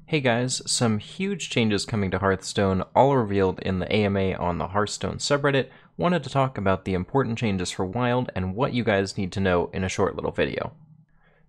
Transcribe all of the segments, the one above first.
Hey guys, some huge changes coming to Hearthstone, all revealed in the AMA on the Hearthstone subreddit. Wanted to talk about the important changes for Wild and what you guys need to know in a short little video.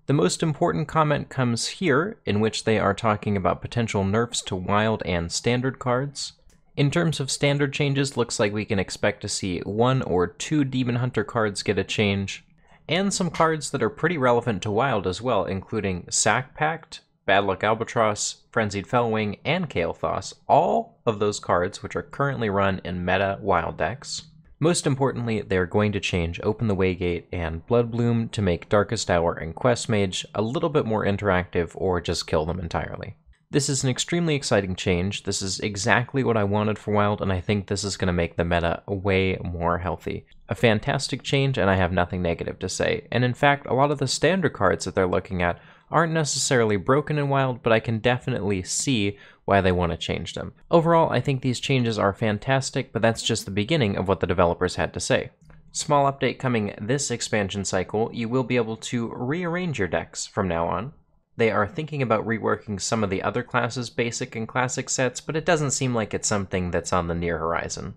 The most important comment comes here, in which they are talking about potential nerfs to Wild and Standard cards. In terms of Standard changes, looks like we can expect to see 1 or 2 Demon Hunter cards get a change, and some cards that are pretty relevant to Wild as well, including Sack Pact, Bad Luck Albatross, Frenzied Fellwing, and Kael'thas, all of those cards which are currently run in meta Wild decks. Most importantly, they are going to change Open the Waygate and Bloodbloom to make Darkest Hour and Quest Mage a little bit more interactive or just kill them entirely. This is an extremely exciting change. This is exactly what I wanted for Wild, and I think this is going to make the meta way more healthy. A fantastic change, and I have nothing negative to say. And in fact, a lot of the standard cards that they're looking at aren't necessarily broken in Wild, but I can definitely see why they want to change them. Overall, I think these changes are fantastic, but that's just the beginning of what the developers had to say. Small update coming this expansion cycle, you will be able to rearrange your decks from now on. They are thinking about reworking some of the other classes' basic and classic sets, but it doesn't seem like it's something that's on the near horizon.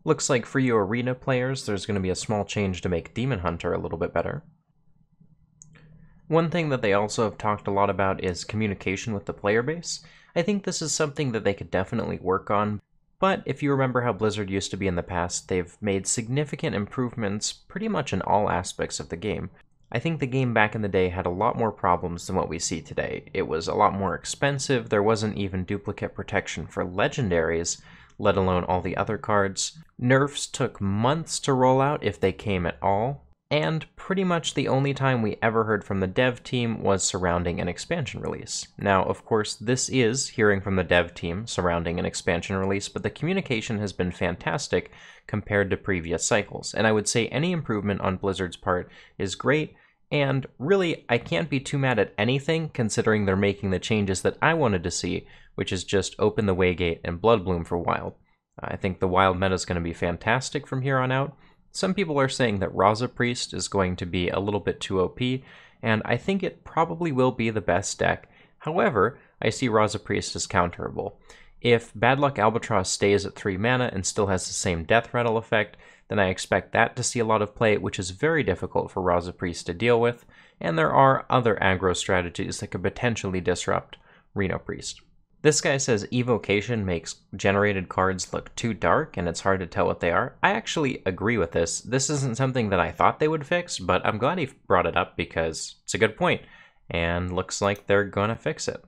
Looks like for you arena players, there's going to be a small change to make Demon Hunter a little bit better. One thing that they also have talked a lot about is communication with the player base. I think this is something that they could definitely work on, but if you remember how Blizzard used to be in the past, they've made significant improvements pretty much in all aspects of the game. I think the game back in the day had a lot more problems than what we see today. It was a lot more expensive, there wasn't even duplicate protection for legendaries, let alone all the other cards. Nerfs took months to roll out if they came at all. And pretty much the only time we ever heard from the dev team was surrounding an expansion release. Now, of course, this is hearing from the dev team surrounding an expansion release, but the communication has been fantastic compared to previous cycles. And I would say any improvement on Blizzard's part is great, and really, I can't be too mad at anything considering they're making the changes that I wanted to see, which is just Open the Waygate and Bloodbloom for Wild. I think the Wild meta is going to be fantastic from here on out. Some people are saying that Raza Priest is going to be a little bit too OP, and I think it probably will be the best deck. However, I see Raza Priest as counterable. If Bad Luck Albatross stays at 3 mana and still has the same Death Rattle effect, then I expect that to see a lot of play, which is very difficult for Raza Priest to deal with, and there are other aggro strategies that could potentially disrupt Reno Priest. This guy says Evocation makes generated cards look too dark and it's hard to tell what they are. I actually agree with this. This isn't something that I thought they would fix, but I'm glad he brought it up because it's a good point, and looks like they're gonna fix it.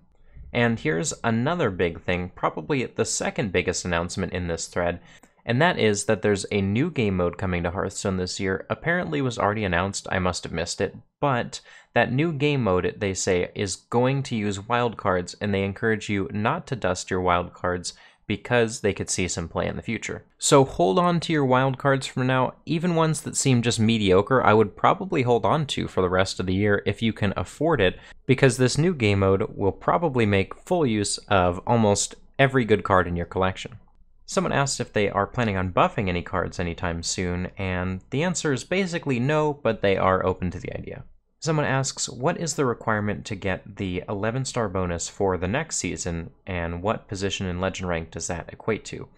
And here's another big thing, probably the second biggest announcement in this thread, and that is that there's a new game mode coming to Hearthstone this year. Apparently was already announced, I must have missed it, but that new game mode, they say, is going to use wild cards, and they encourage you not to dust your wild cards because they could see some play in the future. So hold on to your wild cards for now. Even ones that seem just mediocre, I would probably hold on to for the rest of the year if you can afford it, because this new game mode will probably make full use of almost every good card in your collection. Someone asked if they are planning on buffing any cards anytime soon, and the answer is basically no, but they are open to the idea. Someone asks, what is the requirement to get the 11-star bonus for the next season, and what position in Legend rank does that equate to?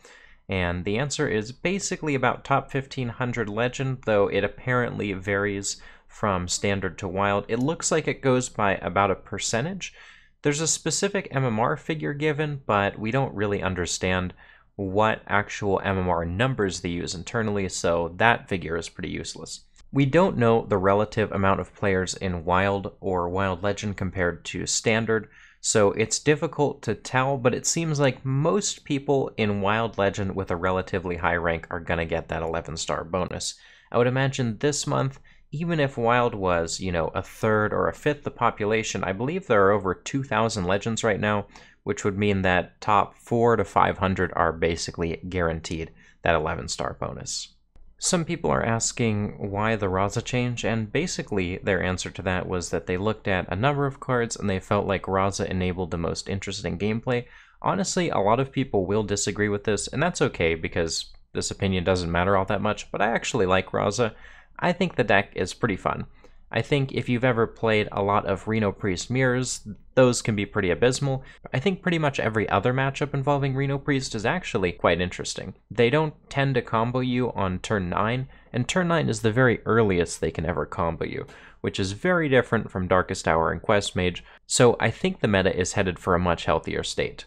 And the answer is basically about top 1500 Legend, though it apparently varies from Standard to Wild. It looks like it goes by about a percentage. There's a specific MMR figure given, but we don't really understand what actual MMR numbers they use internally, so that figure is pretty useless. We don't know the relative amount of players in Wild or Wild Legend compared to Standard, so it's difficult to tell, but it seems like most people in Wild Legend with a relatively high rank are going to get that 11-star bonus. I would imagine this month, even if Wild was, a third or a fifth the population, I believe there are over 2,000 Legends right now, which would mean that top 4 to 500 are basically guaranteed that 11-star bonus. Some people are asking why the Raza change, and basically their answer to that was that they looked at a number of cards and they felt like Raza enabled the most interesting gameplay. Honestly, a lot of people will disagree with this, and that's okay because this opinion doesn't matter all that much, but I actually like Raza. I think the deck is pretty fun. I think if you've ever played a lot of Reno Priest mirrors, those can be pretty abysmal. I think pretty much every other matchup involving Reno Priest is actually quite interesting. They don't tend to combo you on turn 9, and turn 9 is the very earliest they can ever combo you, which is very different from Darkest Hour and Quest Mage, so I think the meta is headed for a much healthier state.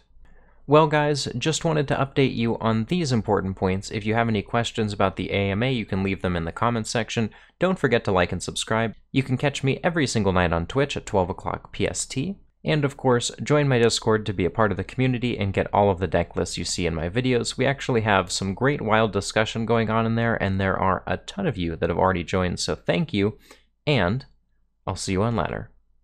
Well guys, just wanted to update you on these important points. If you have any questions about the AMA, you can leave them in the comments section. Don't forget to like and subscribe. You can catch me every single night on Twitch at 12 o'clock PST. And of course, join my Discord to be a part of the community and get all of the deck lists you see in my videos. We actually have some great wild discussion going on in there, and there are a ton of you that have already joined, so thank you, and I'll see you on ladder.